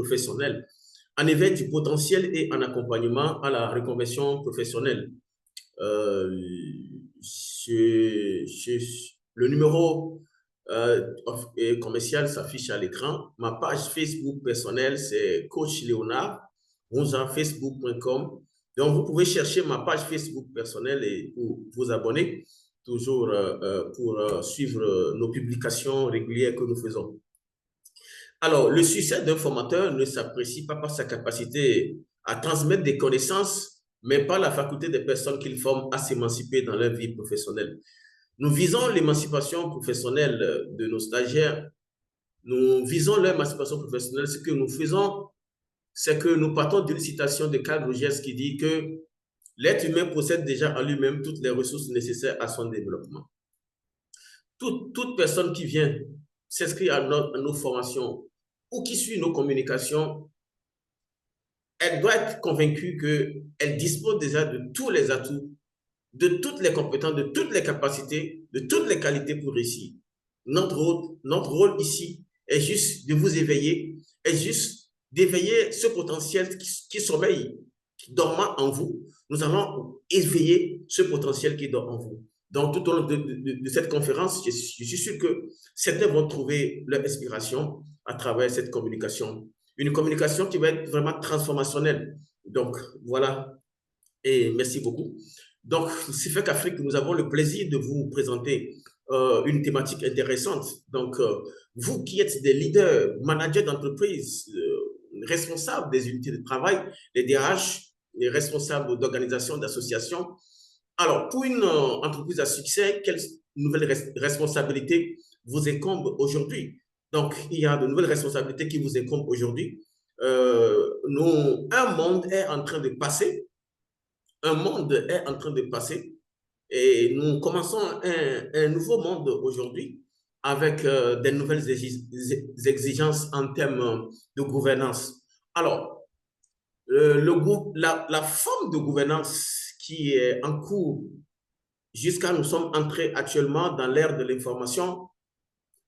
professionnelle, en éveil du potentiel et en accompagnement à la reconversion professionnelle. Euh, le numéro commercial s'affiche à l'écran. Ma page Facebook personnelle, c'est Coach Léonard, facebook.com. Donc, vous pouvez chercher ma page Facebook personnelle et vous abonner toujours pour suivre nos publications régulières que nous faisons. Alors, le succès d'un formateur ne s'apprécie pas par sa capacité à transmettre des connaissances, mais par la faculté des personnes qu'il forme à s'émanciper dans leur vie professionnelle. Nous visons l'émancipation professionnelle de nos stagiaires. Nous visons leur émancipation professionnelle. Ce que nous faisons, c'est que nous partons d'une citation de Carl Rogers qui dit que l'être humain possède déjà en lui-même toutes les ressources nécessaires à son développement. Toute personne qui vient s'inscrire à nos formations ou qui suit nos communications, elle doit être convaincue qu'elle dispose déjà de tous les atouts, de toutes les compétences, de toutes les capacités, de toutes les qualités pour réussir. Notre rôle ici est juste de vous éveiller, est juste d'éveiller ce potentiel qui sommeille, qui dormant en vous. Nous allons éveiller ce potentiel qui dort en vous. Donc, tout au long de cette conférence, je suis sûr que certains vont trouver leur inspiration à travers cette communication. Une communication qui va être vraiment transformationnelle. Donc, voilà. Et merci beaucoup. Donc, CIFEC Afrique, nous avons le plaisir de vous présenter une thématique intéressante. Donc, vous qui êtes des leaders, managers d'entreprise, responsables des unités de travail, les DRH, les responsables d'organisations, d'associations. Alors, pour une entreprise à succès, quelles nouvelles responsabilités vous incombent aujourd'hui? Donc, il y a de nouvelles responsabilités qui vous incombent aujourd'hui. Un monde est en train de passer. Un monde est en train de passer et nous commençons un nouveau monde aujourd'hui avec des nouvelles exigences en termes de gouvernance. Alors, la forme de gouvernance qui est en cours jusqu'à nous sommes entrés actuellement dans l'ère de l'information,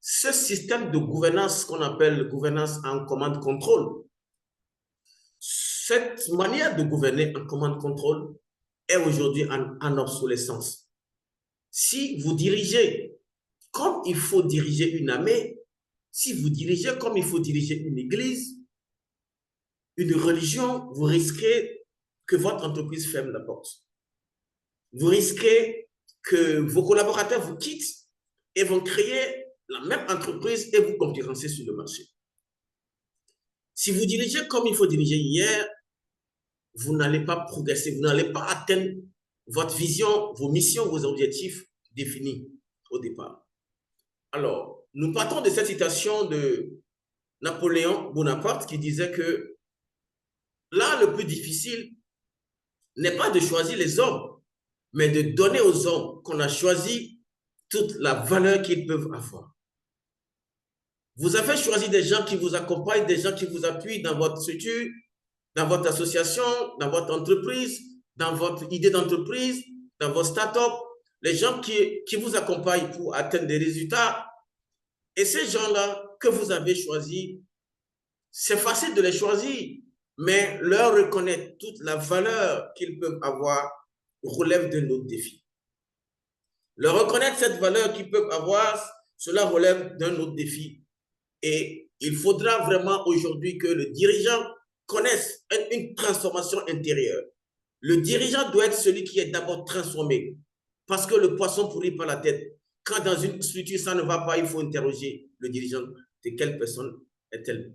ce système de gouvernance qu'on appelle gouvernance en commande-contrôle, cette manière de gouverner en commande-contrôle est aujourd'hui en obsolescence. Si vous dirigez comme il faut diriger une armée, si vous dirigez comme il faut diriger une église, une religion, vous risquez que votre entreprise ferme la porte. Vous risquez que vos collaborateurs vous quittent et vont créer la même entreprise et vous concurrencer sur le marché. Si vous dirigez comme il faut diriger hier, vous n'allez pas progresser, vous n'allez pas atteindre votre vision, vos missions, vos objectifs définis au départ. Alors, nous partons de cette citation de Napoléon Bonaparte qui disait que là, le plus difficile n'est pas de choisir les hommes, mais de donner aux hommes qu'on a choisis toute la valeur qu'ils peuvent avoir. Vous avez choisi des gens qui vous accompagnent, des gens qui vous appuient dans votre structure, dans votre association, dans votre entreprise, dans votre idée d'entreprise, dans vos startups, les gens qui vous accompagnent pour atteindre des résultats. Et ces gens-là que vous avez choisis, c'est facile de les choisir, mais leur reconnaître toute la valeur qu'ils peuvent avoir relève d'un autre défi. Leur reconnaître cette valeur qu'ils peuvent avoir, cela relève d'un autre défi. Et il faudra vraiment aujourd'hui que le dirigeant connaisse une transformation intérieure. Le dirigeant doit être celui qui est d'abord transformé. Parce que le poisson pourrit par la tête. Quand dans une structure, ça ne va pas, il faut interroger le dirigeant de quelle personne est-elle.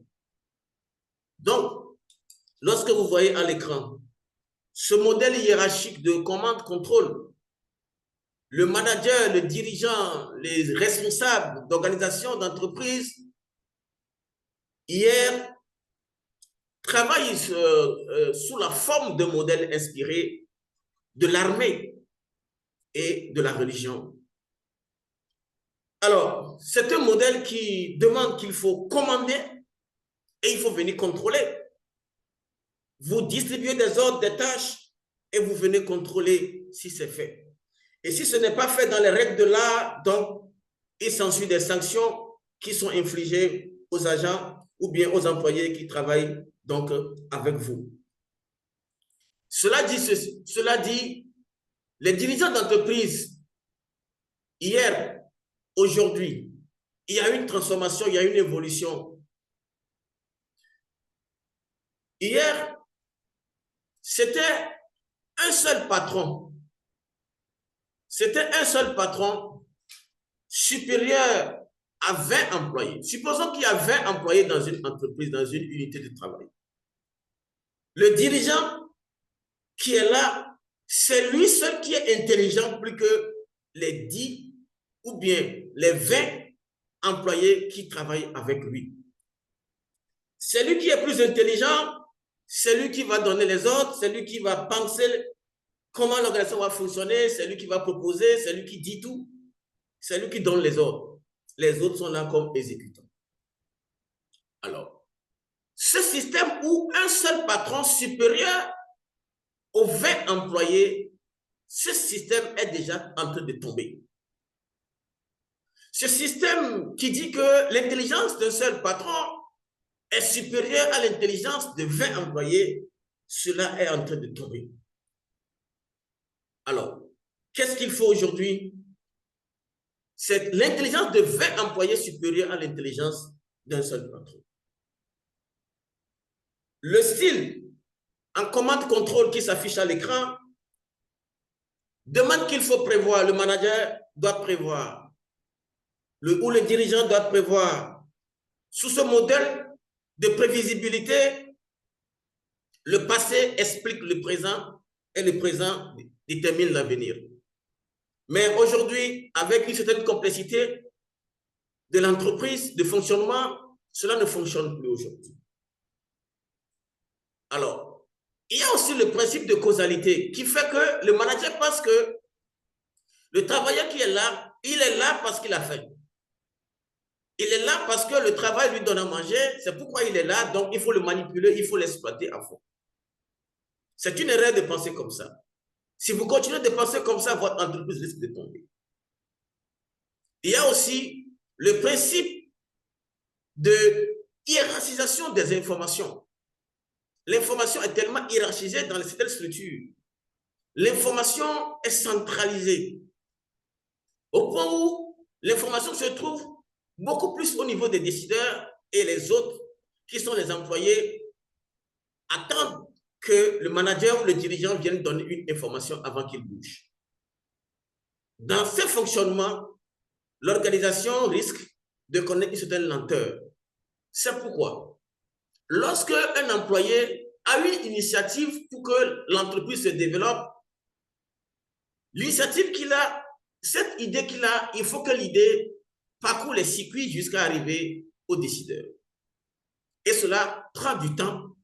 Donc, lorsque vous voyez à l'écran ce modèle hiérarchique de commande-contrôle, le manager, le dirigeant, les responsables d'organisation, d'entreprise, hier, travaillent sous la forme d'un modèle inspiré de l'armée et de la religion. Alors, c'est un modèle qui demande qu'il faut commander et il faut venir contrôler. Vous distribuez des ordres, des tâches et vous venez contrôler si c'est fait. Et si ce n'est pas fait dans les règles de l'art, donc il s'ensuit des sanctions qui sont infligées aux agents ou bien aux employés qui travaillent donc avec vous. Cela dit, les dirigeants d'entreprise, hier, aujourd'hui, il y a une transformation, il y a une évolution. Hier, c'était un seul patron. C'était un seul patron supérieur à 20 employés. Supposons qu'il y a 20 employés dans une entreprise, dans une unité de travail. Le dirigeant qui est là, c'est lui seul qui est intelligent plus que les 10 ou bien les 20 employés qui travaillent avec lui. C'est lui qui est plus intelligent, c'est lui qui va donner les ordres, c'est lui qui va penser comment l'organisation va fonctionner, c'est lui qui va proposer, c'est lui qui dit tout, c'est lui qui donne les ordres. Les autres sont là comme exécutants. Alors, ce système où un seul patron supérieur aux 20 employés, ce système est déjà en train de tomber. Ce système qui dit que l'intelligence d'un seul patron est supérieure à l'intelligence de 20 employés, cela est en train de tomber. Alors, qu'est-ce qu'il faut aujourd'hui? C'est l'intelligence de 20 employés supérieure à l'intelligence d'un seul patron. Le style en commande-contrôle qui s'affiche à l'écran demande qu'il faut prévoir, le manager doit prévoir, ou le dirigeant doit prévoir. Sous ce modèle de prévisibilité, le passé explique le présent et le présent détermine l'avenir. Mais aujourd'hui, avec une certaine complexité de l'entreprise, de fonctionnement, cela ne fonctionne plus aujourd'hui. Alors, il y a aussi le principe de causalité qui fait que le manager pense que le travailleur qui est là, il est là parce qu'il a faim. Il est là parce que le travail lui donne à manger, c'est pourquoi il est là, donc il faut le manipuler, il faut l'exploiter à fond. C'est une erreur de penser comme ça. Si vous continuez de penser comme ça, votre entreprise risque de tomber. Il y a aussi le principe de hiérarchisation des informations. L'information est tellement hiérarchisée dans certaines structures. L'information est centralisée au point où l'information se trouve beaucoup plus au niveau des décideurs et les autres, qui sont les employés, attendent que le manager ou le dirigeant vienne donner une information avant qu'il bouge. Dans ce fonctionnement, l'organisation risque de connaître une certaine lenteur. C'est pourquoi, lorsque un employé a une initiative pour que l'entreprise se développe, l'initiative qu'il a, cette idée qu'il a, il faut que l'idée parcourt les circuits jusqu'à arriver au décideur. Et cela prend du temps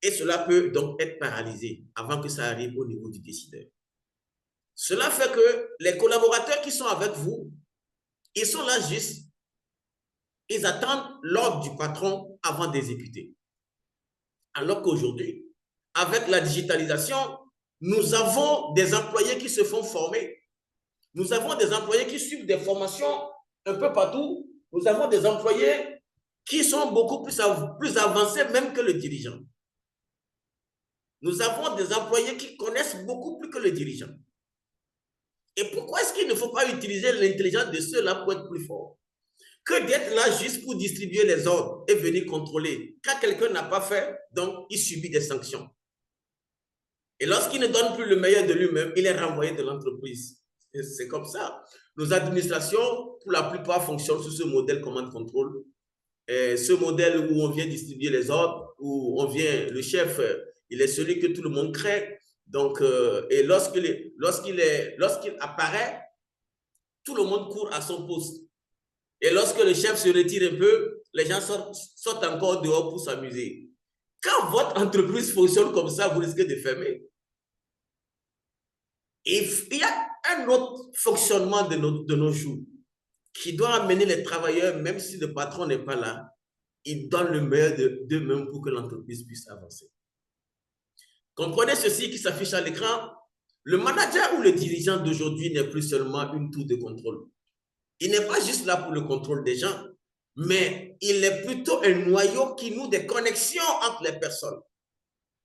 et cela peut donc être paralysé avant que ça arrive au niveau du décideur. Cela fait que les collaborateurs qui sont avec vous, ils sont là juste, ils attendent l'ordre du patron avant d'exécuter. Alors qu'aujourd'hui, avec la digitalisation, nous avons des employés qui se font former. Nous avons des employés qui suivent des formations un peu partout. Nous avons des employés qui sont beaucoup plus avancés même que le dirigeant. Nous avons des employés qui connaissent beaucoup plus que le dirigeant. Et pourquoi est-ce qu'il ne faut pas utiliser l'intelligence de ceux-là pour être plus fort? Que d'être là juste pour distribuer les ordres et venir contrôler. Quand quelqu'un n'a pas fait, donc il subit des sanctions. Et lorsqu'il ne donne plus le meilleur de lui-même, il est renvoyé de l'entreprise. C'est comme ça. Nos administrations, pour la plupart, fonctionnent sur ce modèle commande-contrôle. Ce modèle où on vient distribuer les ordres, où on vient, le chef, il est celui que tout le monde crée. Donc, et lorsqu'il apparaît, tout le monde court à son poste. Et lorsque le chef se retire un peu, les gens sortent encore dehors pour s'amuser. Quand votre entreprise fonctionne comme ça, vous risquez de fermer. Et il y a un autre fonctionnement de nos jours qui doit amener les travailleurs, même si le patron n'est pas là, ils donnent le meilleur d'eux-mêmes pour que l'entreprise puisse avancer. Comprenez ceci qui s'affiche à l'écran. Le manager ou le dirigeant d'aujourd'hui n'est plus seulement une tour de contrôle. Il n'est pas juste là pour le contrôle des gens, mais mais il est plutôt un noyau qui noue des connexions entre les personnes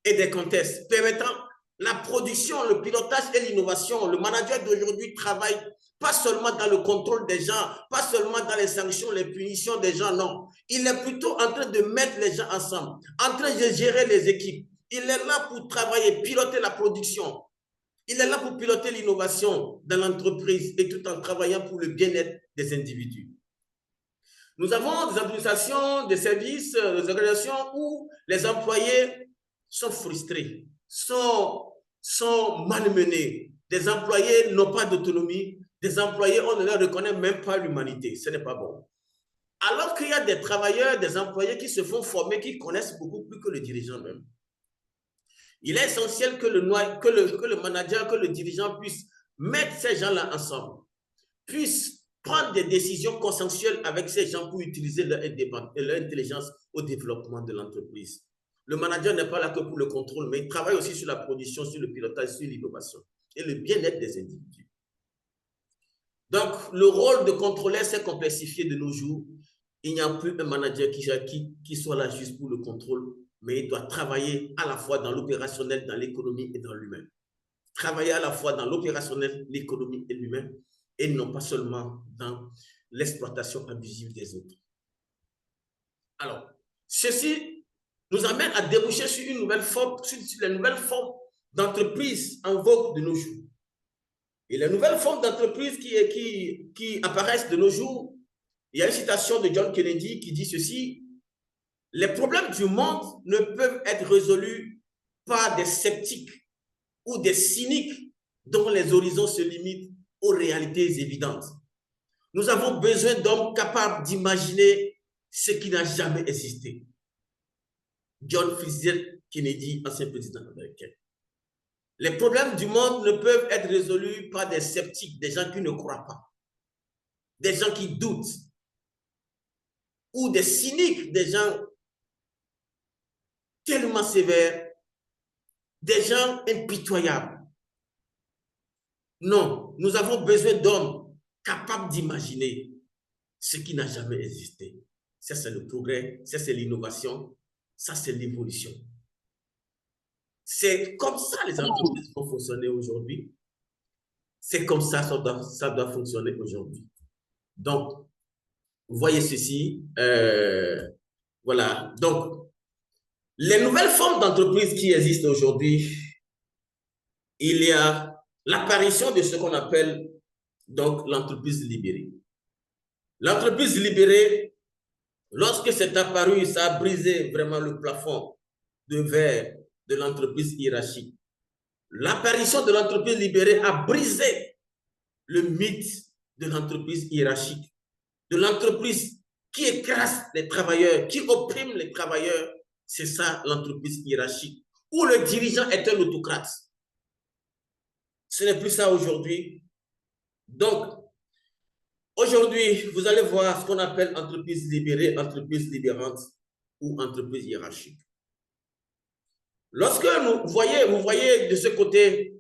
et des contextes, permettant la production, le pilotage et l'innovation. Le manager d'aujourd'hui travaille pas seulement dans le contrôle des gens, pas seulement dans les sanctions, les punitions des gens, non. Il est plutôt en train de mettre les gens ensemble, en train de gérer les équipes. Il est là pour travailler, piloter la production. Il est là pour piloter l'innovation dans l'entreprise et tout en travaillant pour le bien-être des individus. Nous avons des administrations, des services, des organisations où les employés sont frustrés, sont malmenés. Des employés n'ont pas d'autonomie. Des employés, on ne leur reconnaît même pas l'humanité. Ce n'est pas bon. Alors qu'il y a des travailleurs, des employés qui se font former, qui connaissent beaucoup plus que le dirigeant même. Il est essentiel que le manager, que le dirigeant puisse mettre ces gens-là ensemble, puisse prendre des décisions consensuelles avec ces gens pour utiliser leur intelligence au développement de l'entreprise. Le manager n'est pas là que pour le contrôle, mais il travaille aussi sur la production, sur le pilotage, sur l'innovation et le bien-être des individus. Donc, le rôle de contrôleur s'est complexifié de nos jours. Il n'y a plus un manager qui soit là juste pour le contrôle, mais il doit travailler à la fois dans l'opérationnel, dans l'économie et dans l'humain. Travailler à la fois dans l'opérationnel, l'économie et l'humain, et non pas seulement dans l'exploitation abusive des autres. Alors, ceci nous amène à déboucher sur une nouvelle forme, sur les nouvelles formes d'entreprise en vogue de nos jours. Et les nouvelles formes d'entreprise qui apparaissent de nos jours, il y a une citation de John Kennedy qui dit ceci: les problèmes du monde ne peuvent être résolus par des sceptiques ou des cyniques dont les horizons se limitent aux réalités évidentes. Nous avons besoin d'hommes capables d'imaginer ce qui n'a jamais existé. John Fitzgerald Kennedy, ancien président américain. Les problèmes du monde ne peuvent être résolus par des sceptiques, des gens qui ne croient pas, des gens qui doutent, ou des cyniques, des gens tellement sévères, des gens impitoyables. Non, nous avons besoin d'hommes capables d'imaginer ce qui n'a jamais existé. Ça, c'est le progrès, ça, c'est l'innovation, ça, c'est l'évolution. C'est comme ça les entreprises vont fonctionner aujourd'hui. C'est comme ça ça doit fonctionner aujourd'hui. Donc, vous voyez ceci. Voilà. Donc, les nouvelles formes d'entreprise qui existent aujourd'hui, il y a l'apparition de ce qu'on appelle donc l'entreprise libérée. L'entreprise libérée, lorsque c'est apparu, ça a brisé vraiment le plafond de verre de l'entreprise hiérarchique. L'apparition de l'entreprise libérée a brisé le mythe de l'entreprise hiérarchique, de l'entreprise qui écrase les travailleurs, qui opprime les travailleurs. C'est ça l'entreprise hiérarchique, où le dirigeant est un autocrate. Ce n'est plus ça aujourd'hui. Donc, aujourd'hui, vous allez voir ce qu'on appelle entreprise libérée, entreprise libérante ou entreprise hiérarchique. Lorsque vous voyez de ce côté,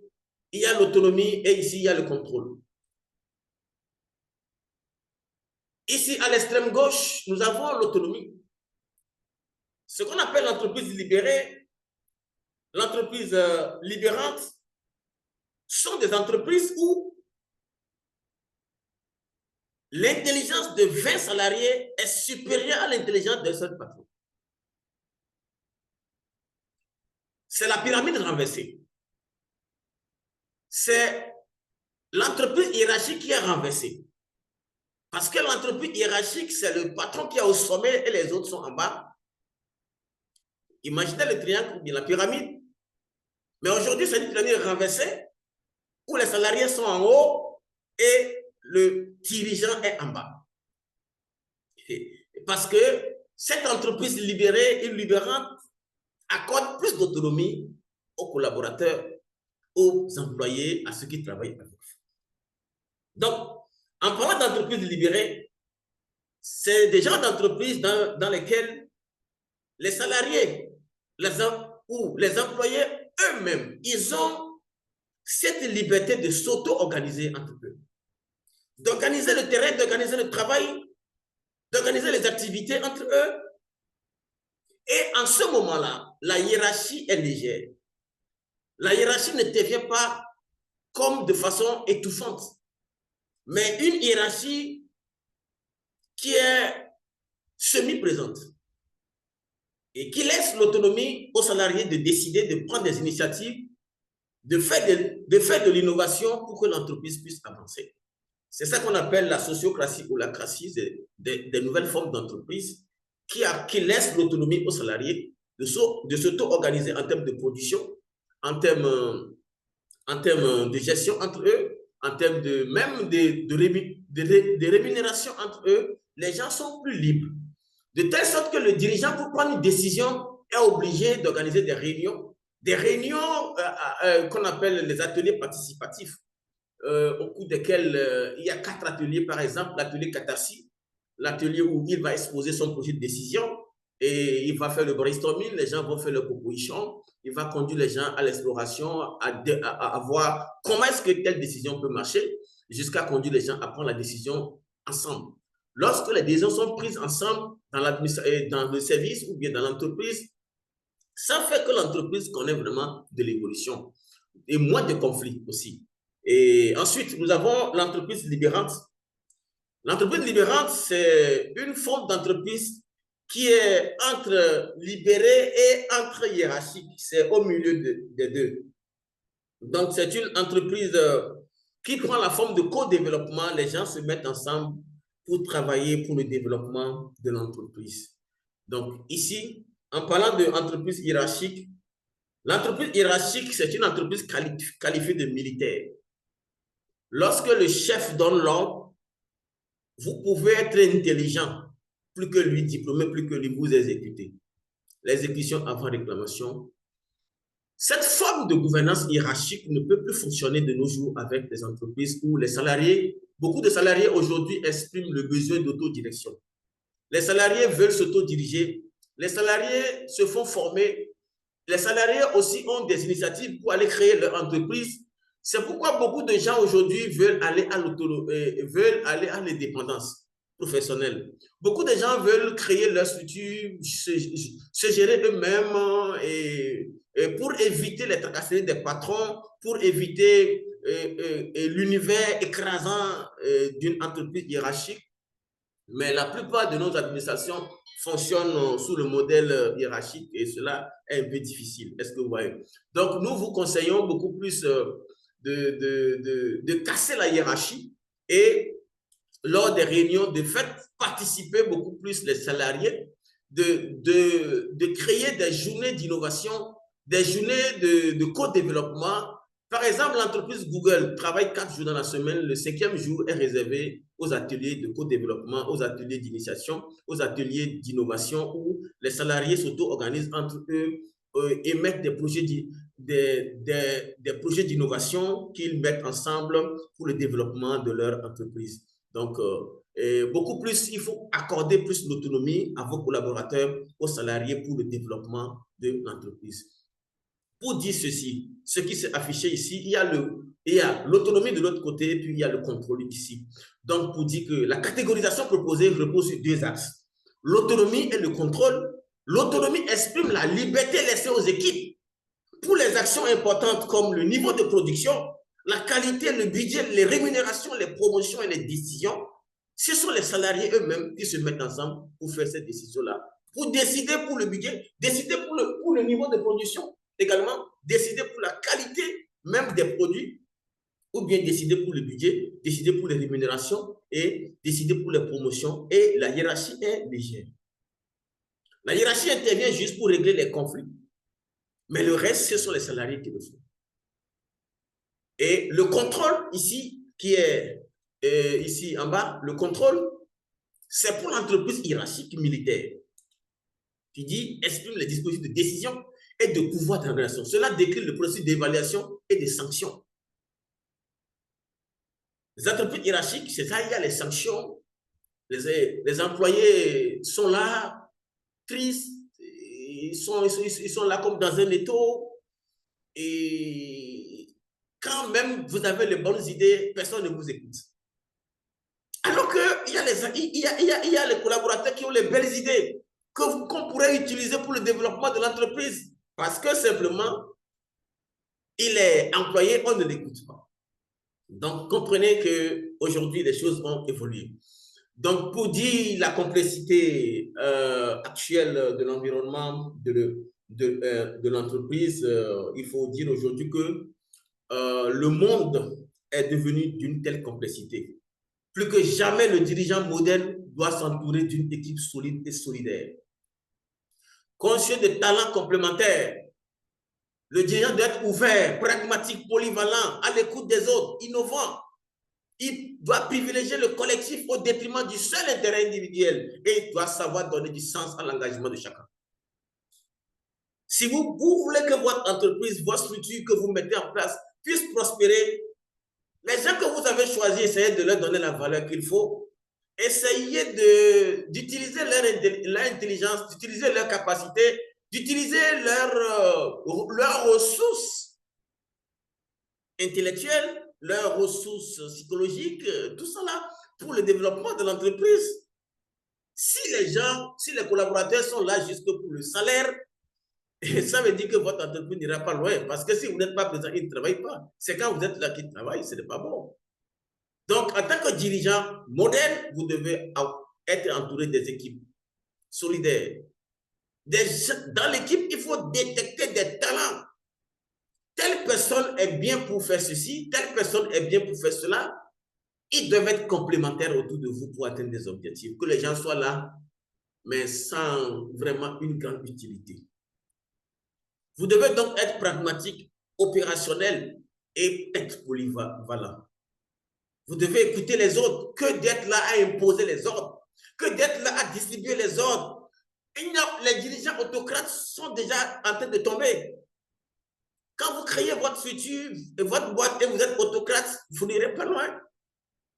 il y a l'autonomie et ici, il y a le contrôle. Ici, à l'extrême gauche, nous avons l'autonomie. Ce qu'on appelle l'entreprise libérée, l'entreprise libérante, sont des entreprises où l'intelligence de 20 salariés est supérieure à l'intelligence d'un seul patron. C'est la pyramide renversée. C'est l'entreprise hiérarchique qui est renversée. Parce que l'entreprise hiérarchique, c'est le patron qui est au sommet et les autres sont en bas. Imaginez le triangle ou bien la pyramide. Mais aujourd'hui, c'est une pyramide renversée où les salariés sont en haut et le dirigeant est en bas. Parce que cette entreprise libérée et libérante accorde plus d'autonomie aux collaborateurs, aux employés, à ceux qui travaillent avec eux. Donc, en parlant d'entreprise libérée, c'est des genres d'entreprises dans lesquelles les salariés ou les employés eux-mêmes, ils ont cette liberté de s'auto-organiser entre eux, d'organiser le terrain, d'organiser le travail d'organiser les activités entre eux. Et en ce moment-là, la hiérarchie est légère. La hiérarchie n'intervient pas comme de façon étouffante, mais une hiérarchie qui est semi-présente et qui laisse l'autonomie aux salariés de décider, de prendre des initiatives, de faire de l'innovation pour que l'entreprise puisse avancer. C'est ça qu'on appelle la sociocratie ou la cratie des nouvelles formes d'entreprise qui laissent l'autonomie aux salariés de s'auto-organiser en termes de production, en termes de gestion entre eux, en termes de même de rémunération entre eux. Les gens sont plus libres. De telle sorte que le dirigeant, pour prendre une décision, est obligé d'organiser des réunions qu'on appelle les ateliers participatifs, au cours desquels il y a 4 ateliers, par exemple, l'atelier Catharsis, l'atelier où il va exposer son projet de décision et il va faire le brainstorming, les gens vont faire leurs propositions, il va conduire les gens à l'exploration, à voir comment est-ce que telle décision peut marcher, jusqu'à conduire les gens à prendre la décision ensemble. Lorsque les décisions sont prises ensemble dans le service ou bien dans l'entreprise, ça fait que l'entreprise connaît vraiment de l'évolution et moins de conflits aussi. Et ensuite, nous avons l'entreprise libérante. L'entreprise libérante, c'est une forme d'entreprise qui est entre libérée et entre hiérarchique. C'est au milieu des deux. Donc, c'est une entreprise qui prend la forme de co-développement. Les gens se mettent ensemble pour travailler pour le développement de l'entreprise. Donc, ici, en parlant d'entreprise hiérarchique, l'entreprise hiérarchique, c'est une entreprise qualifiée de militaire. Lorsque le chef donne l'ordre, vous pouvez être intelligent, plus que lui, diplômé, plus que lui, vous exécutez. L'exécution avant réclamation. Cette forme de gouvernance hiérarchique ne peut plus fonctionner de nos jours avec les entreprises où les salariés, beaucoup de salariés aujourd'hui expriment le besoin d'autodirection. Les salariés veulent s'autodiriger, les salariés se font former, les salariés aussi ont des initiatives pour aller créer leur entreprise. C'est pourquoi beaucoup de gens aujourd'hui veulent aller à l'indépendance professionnelle. Beaucoup de gens veulent créer leur structure, se gérer eux-mêmes et pour éviter les tracasseries des patrons, pour éviter l'univers écrasant d'une entreprise hiérarchique. Mais la plupart de nos administrations fonctionnent sous le modèle hiérarchique et cela est un peu difficile. Est-ce que vous voyez? Donc, nous vous conseillons beaucoup plus de casser la hiérarchie et lors des réunions, de faire participer beaucoup plus les salariés, de créer des journées d'innovation, des journées de co-développement. Par exemple, l'entreprise Google travaille 4 jours dans la semaine. Le 5e jour est réservé aux ateliers de co-développement, aux ateliers d'initiation, aux ateliers d'innovation où les salariés s'auto-organisent entre eux et mettent des projets d'innovation qu'ils mettent ensemble pour le développement de leur entreprise. Donc, beaucoup plus, il faut accorder plus d'autonomie à vos collaborateurs, aux salariés pour le développement de l'entreprise. Pour dire ceci, ce qui s'est affiché ici, il y a l'autonomie de l'autre côté, puis il y a le contrôle ici. Donc, pour dire que la catégorisation proposée repose sur 2 axes. L'autonomie et le contrôle. L'autonomie exprime la liberté laissée aux équipes pour les actions importantes comme le niveau de production, la qualité, le budget, les rémunérations, les promotions et les décisions. Ce sont les salariés eux-mêmes qui se mettent ensemble pour faire ces décisions-là, pour décider pour le budget, décider pour le niveau de production, également décider pour la qualité même des produits, ou bien décider pour le budget, décider pour les rémunérations et décider pour les promotions. Et la hiérarchie est légère. La hiérarchie intervient juste pour régler les conflits. Mais le reste, ce sont les salariés qui le font. Et le contrôle ici, qui est ici en bas, le contrôle, c'est pour l'entreprise hiérarchique militaire qui dit, exprime les dispositifs de décision et de pouvoir d'organisation. Cela décrit le processus d'évaluation et de sanctions. Les entreprises hiérarchiques, c'est ça, il y a les sanctions. Les employés sont là, tristes, ils sont là comme dans un étau. Et quand même vous avez les bonnes idées, personne ne vous écoute. Alors il y a les collaborateurs qui ont les belles idées qu'on pourrait utiliser pour le développement de l'entreprise. Parce que simplement, il est employé, on ne l'écoute pas. Donc, comprenez qu'aujourd'hui, les choses ont évolué. Donc, pour dire la complexité actuelle de l'environnement de l'entreprise, il faut dire aujourd'hui que le monde est devenu d'une telle complexité. Plus que jamais, le dirigeant moderne doit s'entourer d'une équipe solide et solidaire. Conscient de talents complémentaires, le dirigeant doit être ouvert, pragmatique, polyvalent, à l'écoute des autres, innovant. Il doit privilégier le collectif au détriment du seul intérêt individuel et il doit savoir donner du sens à l'engagement de chacun. Si vous voulez que votre entreprise, votre structure que vous mettez en place puisse prospérer, les gens que vous avez choisis, essayez de leur donner la valeur qu'il faut. Essayez d'utiliser leur intelligence, d'utiliser leur capacité, d'utiliser leurs ressources intellectuelles, leurs ressources psychologiques, tout ça là, pour le développement de l'entreprise. Si les collaborateurs sont là juste pour le salaire, ça veut dire que votre entreprise n'ira pas loin. Parce que si vous n'êtes pas présent, ils ne travaillent pas. C'est quand vous êtes là qu'ils travaillent, ce n'est pas bon. Donc, en tant que dirigeant moderne, vous devez être entouré des équipes solidaires. Dans l'équipe, il faut détecter des talents. Telle personne est bien pour faire ceci, telle personne est bien pour faire cela. Ils doivent être complémentaires autour de vous pour atteindre des objectifs. Que les gens soient là, mais sans vraiment une grande utilité. Vous devez donc être pragmatique, opérationnel et être polyvalent. Vous devez écouter les autres, que d'être là à imposer les ordres, que d'être là à distribuer les ordres. Les dirigeants autocrates sont déjà en train de tomber. Quand vous créez votre structure et votre boîte et vous êtes autocrate, vous n'irez pas loin.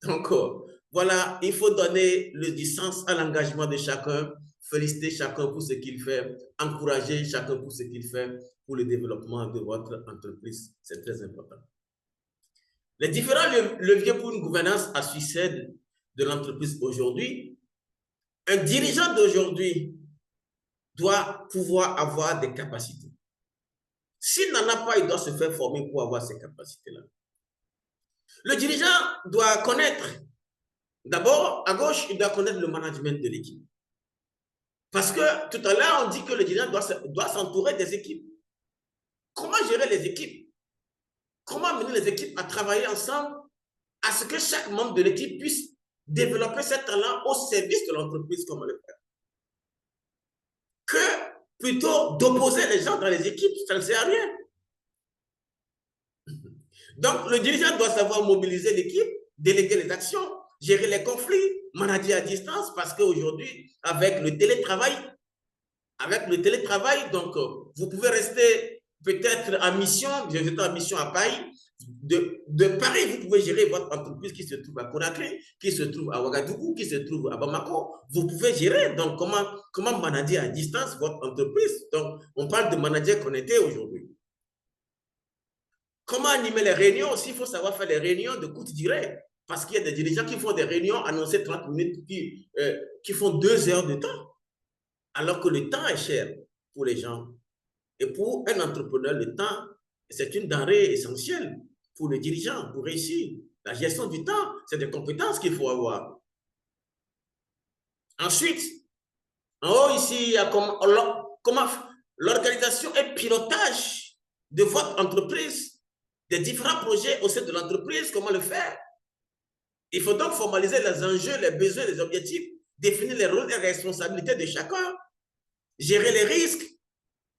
Donc, voilà, il faut donner du sens à l'engagement de chacun, féliciter chacun pour ce qu'il fait, encourager chacun pour ce qu'il fait pour le développement de votre entreprise. C'est très important. Les différents leviers pour une gouvernance à succès de l'entreprise aujourd'hui, un dirigeant d'aujourd'hui doit pouvoir avoir des capacités. S'il n'en a pas, il doit se faire former pour avoir ces capacités-là. Le dirigeant doit connaître, d'abord, à gauche, il doit connaître le management de l'équipe. Parce que tout à l'heure, on dit que le dirigeant doit s'entourer des équipes. Comment gérer les équipes? Comment amener les équipes à travailler ensemble à ce que chaque membre de l'équipe puisse développer ses talents au service de l'entreprise, comme on le fait. Que plutôt d'opposer les gens dans les équipes, ça ne sert à rien. Donc, le dirigeant doit savoir mobiliser l'équipe, déléguer les actions, gérer les conflits, manager à distance, parce qu'aujourd'hui, avec le télétravail, donc, vous pouvez rester peut-être en mission, vous êtes en mission à Paris, de Paris, vous pouvez gérer votre entreprise qui se trouve à Conakry, qui se trouve à Ouagadougou, qui se trouve à Bamako. Vous pouvez gérer. Donc, comment manager à distance votre entreprise? Donc, on parle de manager connecté aujourd'hui. Comment animer les réunions aussi? Il faut savoir faire les réunions de courte durée. Parce qu'il y a des dirigeants qui font des réunions annoncées 30 minutes, qui font 2 heures de temps. Alors que le temps est cher pour les gens. Et pour un entrepreneur, le temps, c'est une denrée essentielle pour le dirigeant, pour réussir. La gestion du temps, c'est des compétences qu'il faut avoir. Ensuite, en haut ici, il y a comment l'organisation et pilotage de votre entreprise, des différents projets au sein de l'entreprise, comment le faire. Il faut donc formaliser les enjeux, les besoins, les objectifs, définir les rôles et les responsabilités de chacun, gérer les risques,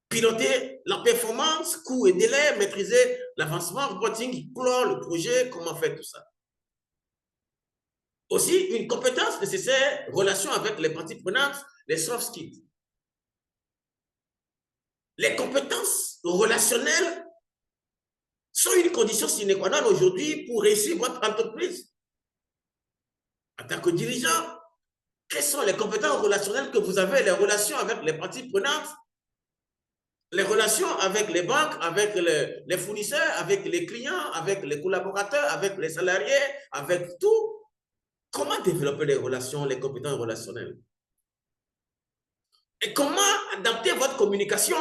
piloter la performance, coûts et délais, maîtriser l'avancement, reporting, clore le projet, comment faire tout ça. Aussi, une compétence nécessaire, relation avec les parties prenantes, les soft skills. Les compétences relationnelles sont une condition sine qua non aujourd'hui pour réussir votre entreprise. En tant que dirigeant, quelles sont les compétences relationnelles que vous avez, les relations avec les parties prenantes, les relations avec les banques, avec les fournisseurs, avec les clients, avec les collaborateurs, avec les salariés, avec tout. comment développer les relations, les compétences relationnelles? Et comment adapter votre communication?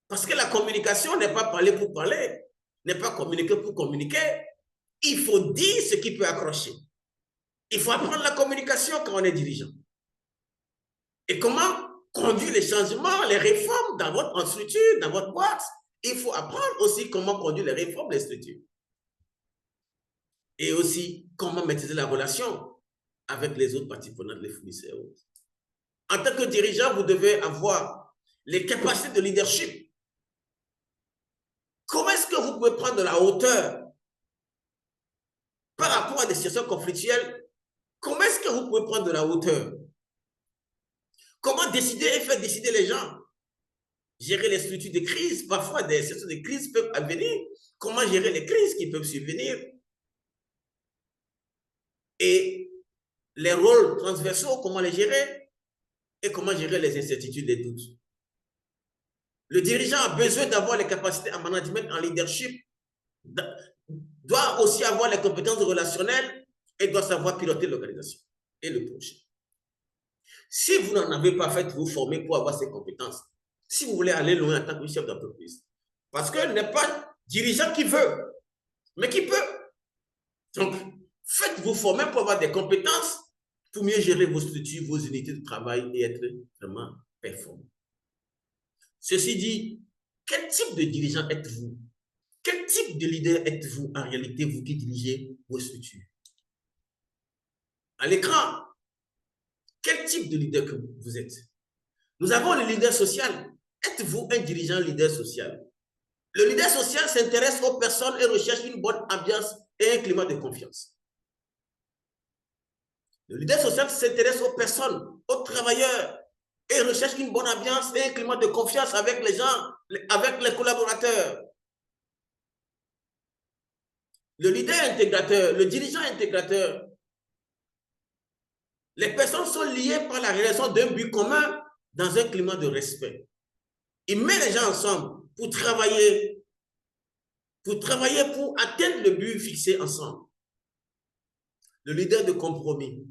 Parce que la communication n'est pas parler pour parler, n'est pas communiquer pour communiquer. Il faut dire ce qui peut accrocher. Il faut apprendre la communication quand on est dirigeant. Et comment conduire les changements, les réformes dans votre structure, dans votre boîte. Il faut apprendre aussi comment conduire les réformes des structures. Et aussi comment maîtriser la relation avec les autres parties prenantes, les fournisseurs. En tant que dirigeant, vous devez avoir les capacités de leadership. Comment est-ce que vous pouvez prendre de la hauteur par rapport à des situations conflictuelles? Comment est-ce que vous pouvez prendre de la hauteur? Comment décider et faire décider les gens? Gérer les structures de crise. Parfois, des situations de crise peuvent advenir. Comment gérer les crises qui peuvent survenir? Et les rôles transversaux, comment les gérer? Et comment gérer les incertitudes et doutes? Le dirigeant a besoin d'avoir les capacités en management, en leadership, doit aussi avoir les compétences relationnelles et doit savoir piloter l'organisation et le projet. Si vous n'en avez pas, faites-vous former pour avoir ces compétences. Si vous voulez aller loin en tant que chef d'entreprise. Parce que n'est pas dirigeant qui veut, mais qui peut. Donc, faites-vous former pour avoir des compétences pour mieux gérer vos structures, vos unités de travail et être vraiment performant. Ceci dit, quel type de dirigeant êtes-vous? Quel type de leader êtes-vous en réalité, vous qui dirigez vos structures? À l'écran, quel type de leader que vous êtes? Nous avons le leader social. Êtes-vous un dirigeant leader social? Le leader social s'intéresse aux personnes et recherche une bonne ambiance et un climat de confiance. Le leader social s'intéresse aux personnes, aux travailleurs et recherche une bonne ambiance et un climat de confiance avec les gens, avec les collaborateurs. Le leader intégrateur, le dirigeant intégrateur, les personnes sont liées par la réalisation d'un but commun dans un climat de respect. Il met les gens ensemble pour travailler pour atteindre le but fixé ensemble. Le leader de compromis,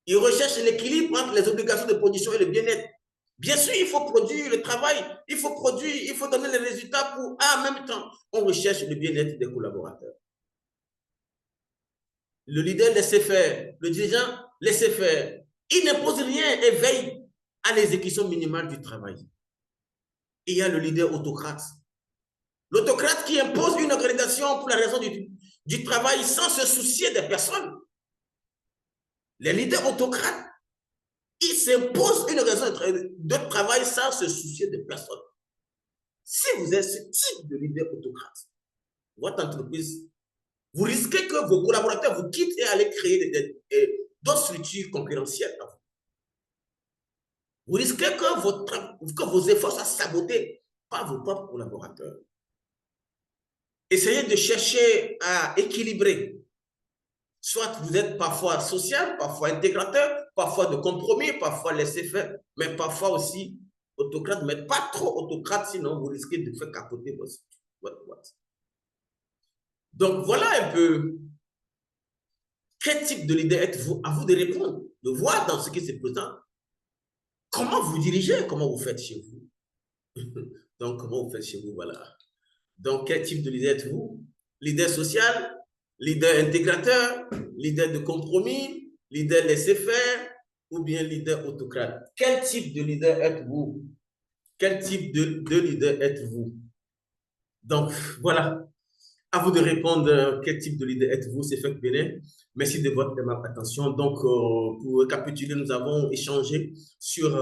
il recherche l'équilibre entre les obligations de production et le bien-être. Bien sûr, il faut produire le travail, il faut donner les résultats pour, en même temps, on recherche le bien-être des collaborateurs. Le leader laisse faire, le dirigeant laisse faire. Il n'impose rien et veille à l'exécution minimale du travail. Et il y a le leader autocrate. L'autocrate qui impose une organisation pour la raison du travail sans se soucier des personnes. Les leaders autocrates, ils s'imposent une raison de travail sans se soucier des personnes. Si vous êtes ce type de leader autocrate, votre entreprise, vous risquez que vos collaborateurs vous quittent et allez créer d'autres structures concurrentielles. Vous risquez que vos efforts soient sabotés par vos propres collaborateurs. Essayez de chercher à équilibrer. Soit vous êtes parfois social, parfois intégrateur, parfois de compromis, parfois laisser-faire, mais parfois aussi autocrate, mais pas trop autocrate, sinon vous risquez de faire capoter votre boîte. Donc voilà un peu quel type de leader êtes-vous? À vous de répondre, de voir dans ce qui se présente. Comment vous dirigez, comment vous faites chez vous? Donc, comment vous faites chez vous, voilà. Donc, quel type de leader êtes-vous? Leader social, leader intégrateur, leader de compromis, leader laisser-faire ou bien leader autocrate? Quel type de leader êtes-vous? Quel type de leader êtes-vous? Donc, voilà. À vous de répondre quel type de leader êtes-vous, c'est Fek Benin. Merci de votre attention. Donc, pour récapituler, nous avons échangé sur...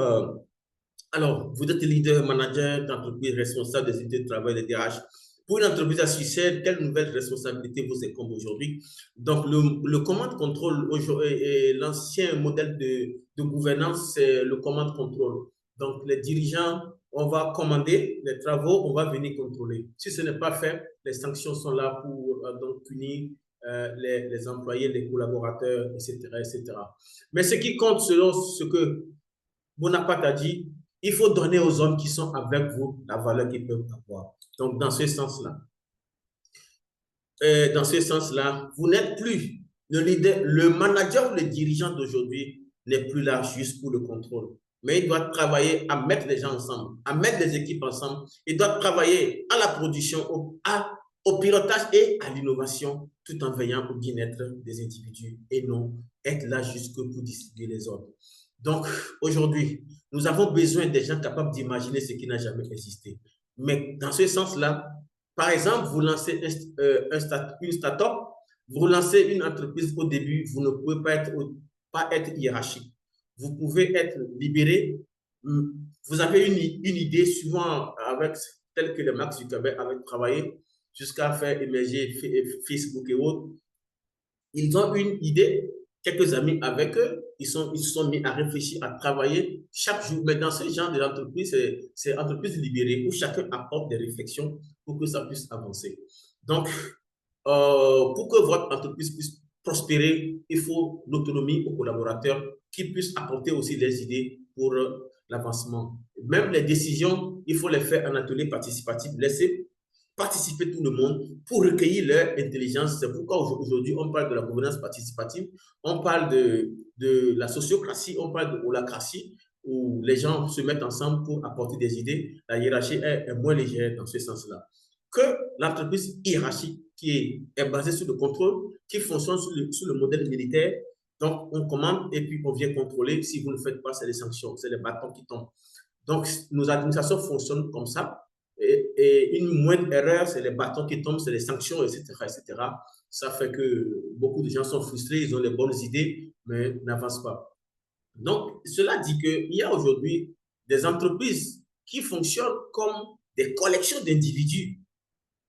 alors, vous êtes leader, manager d'entreprise, responsable des unités de travail, des DRH. Pour une entreprise à succès, quelle nouvelle responsabilité vous incombe aujourd'hui? Donc, le command contrôle et l'ancien modèle de gouvernance, c'est le command contrôle. Donc, les dirigeants, on va commander les travaux, on va venir contrôler. Si ce n'est pas fait, les sanctions sont là pour donc punir les employés, les collaborateurs, etc., etc. Mais ce qui compte selon ce que Bonaparte a dit, il faut donner aux hommes qui sont avec vous la valeur qu'ils peuvent avoir. Donc, dans ce sens-là, vous n'êtes plus le manager ou le dirigeant d'aujourd'hui n'est plus là juste pour le contrôle. Mais il doit travailler à mettre les gens ensemble, à mettre les équipes ensemble. Il doit travailler à la production, au pilotage et à l'innovation, tout en veillant au bien-être des individus et non être là juste pour distribuer les ordres. Donc, aujourd'hui, nous avons besoin des gens capables d'imaginer ce qui n'a jamais existé. Mais dans ce sens-là, par exemple, vous lancez une start-up, vous lancez une entreprise au début, vous ne pouvez pas être hiérarchique. Vous pouvez être libéré. Vous avez une idée, souvent avec tel que le Mark Zuckerberg avait travaillé jusqu'à faire émerger Facebook et autres. Ils ont une idée, quelques amis avec eux, ils se sont mis à réfléchir, à travailler chaque jour. Mais dans ce genre d'entreprise, c'est entreprise libérée où chacun apporte des réflexions pour que ça puisse avancer. Donc, pour que votre entreprise puisse prospérer, il faut l'autonomie aux collaborateurs qui puissent apporter aussi les idées pour l'avancement. Même les décisions, il faut les faire en atelier participatif, laisser participer tout le monde pour recueillir leur intelligence. C'est pourquoi aujourd'hui, on parle de la gouvernance participative, on parle de la sociocratie, on parle de holacratie, où les gens se mettent ensemble pour apporter des idées. La hiérarchie est moins légère dans ce sens-là. Que l'entreprise hiérarchique qui est basée sur le contrôle, qui fonctionne sur le modèle militaire, donc on commande et puis on vient contrôler. Si vous ne le faites pas, c'est les sanctions, c'est les bâtons qui tombent. Donc, nos administrations fonctionnent comme ça. Et une moindre erreur, c'est les bâtons qui tombent, c'est les sanctions, etc., etc. Ça fait que beaucoup de gens sont frustrés, ils ont les bonnes idées, mais n'avancent pas. Donc, cela dit qu'il y a aujourd'hui des entreprises qui fonctionnent comme des collections d'individus.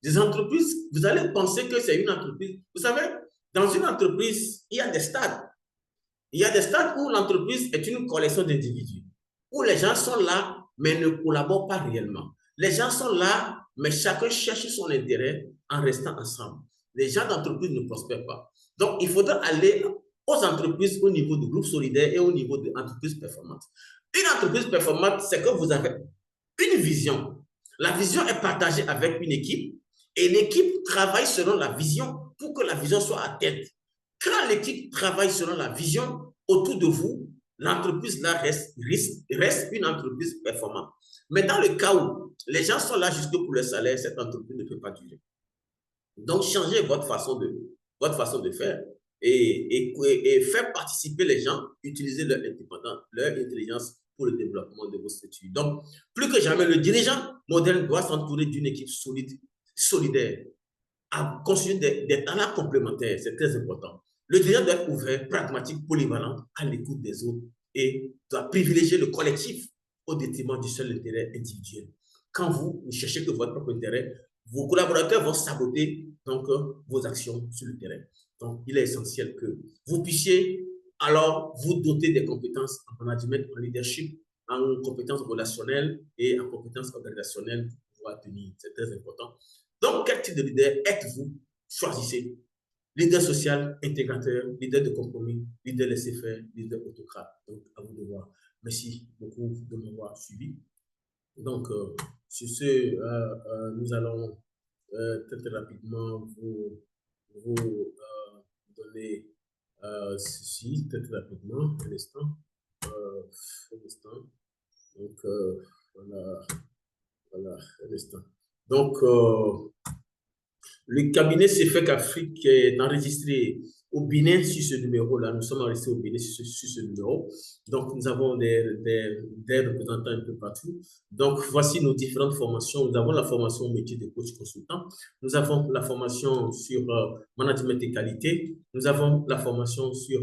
Des entreprises, vous allez penser que c'est une entreprise. Vous savez, dans une entreprise, il y a des stades. Il y a des stades où l'entreprise est une collection d'individus, où les gens sont là, mais ne collaborent pas réellement. Les gens sont là, mais chacun cherche son intérêt en restant ensemble. Les gens d'entreprise ne prospèrent pas. Donc, il faudra aller aux entreprises au niveau du groupe solidaire et au niveau de l'entreprise performante. Une entreprise performante, c'est que vous avez une vision. La vision est partagée avec une équipe et l'équipe travaille selon la vision pour que la vision soit atteinte. Quand l'équipe travaille selon la vision autour de vous, l'entreprise là reste une entreprise performante. Mais dans le cas où les gens sont là juste pour le salaire, cette entreprise ne peut pas durer. Donc, changez votre façon de faire et faire participer les gens, utiliser leur indépendance, leur intelligence pour le développement de vos structures. Donc, plus que jamais, le dirigeant moderne doit s'entourer d'une équipe solidaire, à construire des talents complémentaires, c'est très important. Le dirigeant doit être ouvert, pragmatique, polyvalent, à l'écoute des autres et doit privilégier le collectif au détriment du seul intérêt individuel. Quand vous ne cherchez que votre propre intérêt, vos collaborateurs vont saboter donc vos actions sur le terrain. Donc, il est essentiel que vous puissiez alors vous doter des compétences en management, en leadership, en compétences relationnelles et en compétences organisationnelles pour pouvoir tenir. C'est très important. Donc, quel type de leader êtes-vous? Choisissez. Leader social, intégrateur, leader de compromis, leader laissez-faire, leader autocrate. Donc, à vous de voir. Merci beaucoup de m'avoir suivi. Donc, sur ce, nous allons très rapidement vous donner ceci, très rapidement, un instant. Un instant. Donc, voilà, un instant. Donc, le cabinet CFEC Afrique est enregistré au Bénin sur ce numéro-là. Nous sommes enregistrés au Bénin sur ce numéro. Donc, nous avons des représentants un peu partout. Donc, voici nos différentes formations. Nous avons la formation au métier de coach consultant. Nous avons la formation sur management et qualité. Nous avons la formation sur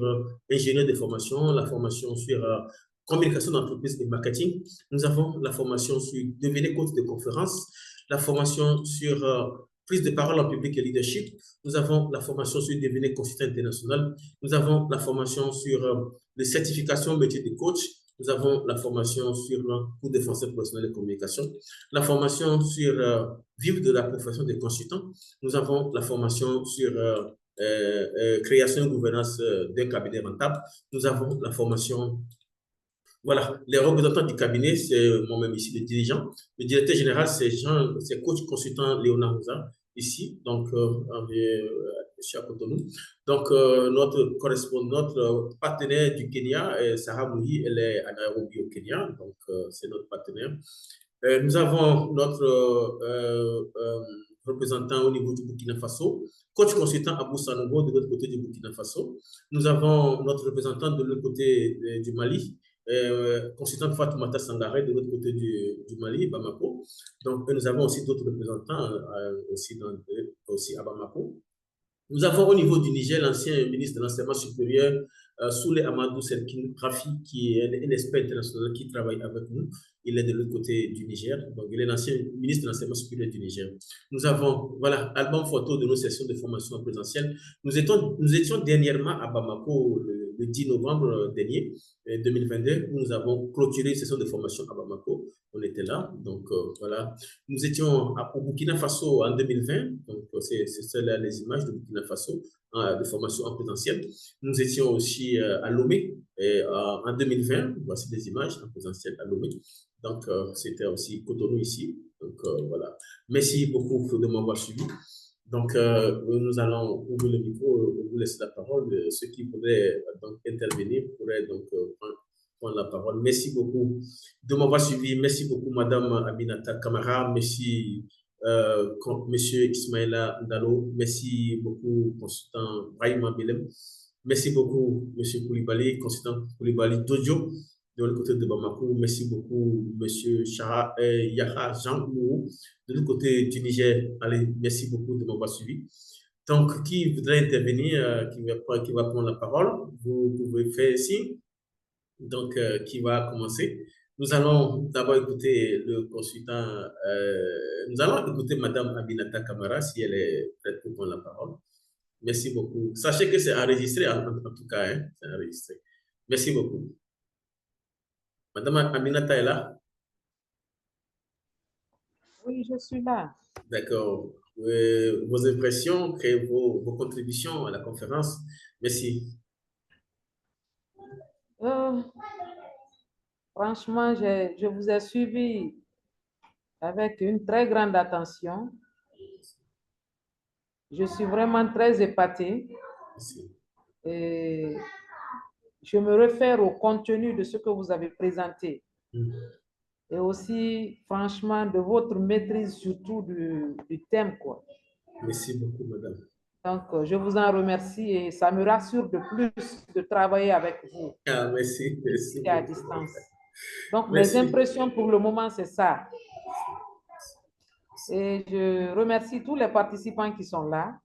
ingénieur de formation, la formation sur communication d'entreprise et marketing. Nous avons la formation sur devenir coach de conférence, la formation sur prise de parole en public et leadership. Nous avons la formation sur devenir consultant international. Nous avons la formation sur les certifications métier de coach. Nous avons la formation sur cours de français professionnel et communication. La formation sur vivre de la profession de consultant. Nous avons la formation sur création et gouvernance d'un cabinet rentable. Nous avons la formation. Voilà, les représentants du cabinet, c'est moi-même ici, le dirigeant. Le directeur général, c'est coach consultant Léonard Rosa, ici. Donc, suis à Cotonou. Donc, notre correspondant, notre partenaire du Kenya, Sarah Moui, elle est à Nairobi au Kenya. Donc, c'est notre partenaire. Nous avons notre représentant au niveau du Burkina Faso, coach consultant Abou Sanogo de l'autre côté du Burkina Faso. Nous avons notre représentant de l'autre côté du Mali, consultant Fatoumata Sangaré de l'autre côté du Mali, Bamako. Donc, nous avons aussi d'autres représentants aussi à Bamako. Nous avons au niveau du Niger l'ancien ministre de l'Enseignement supérieur, Souley Amadou Serkin Rafi, qui est un expert international qui travaille avec nous. Il est de l'autre côté du Niger. Donc, il est l'ancien ministre de l'Enseignement supérieur du Niger. Nous avons, voilà, album photo de nos sessions de formation en présentiel. Nous étions dernièrement à Bamako le 10 novembre dernier, 2022, où nous avons clôturé une session de formation à Bamako. On était là. Donc, voilà. Nous étions au Burkina Faso en 2020. Donc, c'est là les images de Burkina Faso de formation en présentiel. Nous étions aussi à Lomé en 2020. Voici des images en présentiel à Lomé. Donc, c'était aussi Cotonou ici. Donc, voilà. Merci beaucoup de m'avoir suivi. Donc, nous allons ouvrir le micro, vous laisser la parole. Ceux qui voudraient donc intervenir pourraient donc prendre la parole. Merci beaucoup de m'avoir suivi. Merci beaucoup, Madame Aminata Kamara. Merci, Monsieur Ismaïla Ndalo. Merci beaucoup, consultant Brahima Belem. Merci beaucoup, Monsieur Koulibaly, consultant Koulibaly Dodio, de l'autre côté de Bamako. Merci beaucoup, Monsieur Yaha Jean Mourou, de l'autre côté du Niger. Allez, merci beaucoup de m'avoir suivi. Donc, qui voudrait intervenir, qui va prendre la parole, vous pouvez faire signe. Donc, qui va commencer? Nous allons d'abord écouter le consultant. Nous allons écouter Madame Aminata Kamara si elle est prête pour prendre la parole. Merci beaucoup. Sachez que c'est enregistré en tout cas, hein, c'est enregistré. Merci beaucoup. Madame Aminata est là? Oui, je suis là. D'accord. Vos impressions, vos contributions à la conférence. Merci. Franchement, je vous ai suivi avec une très grande attention. Je suis vraiment très épatée. Merci. Et je me réfère au contenu de ce que vous avez présenté. Et aussi, franchement, de votre maîtrise surtout du thème, quoi. Merci beaucoup, madame. Donc, je vous en remercie et ça me rassure de plus de travailler avec vous. Ah, merci, merci. À distance. Donc, merci. mes impressions pour le moment, c'est ça. Et je remercie tous les participants qui sont là.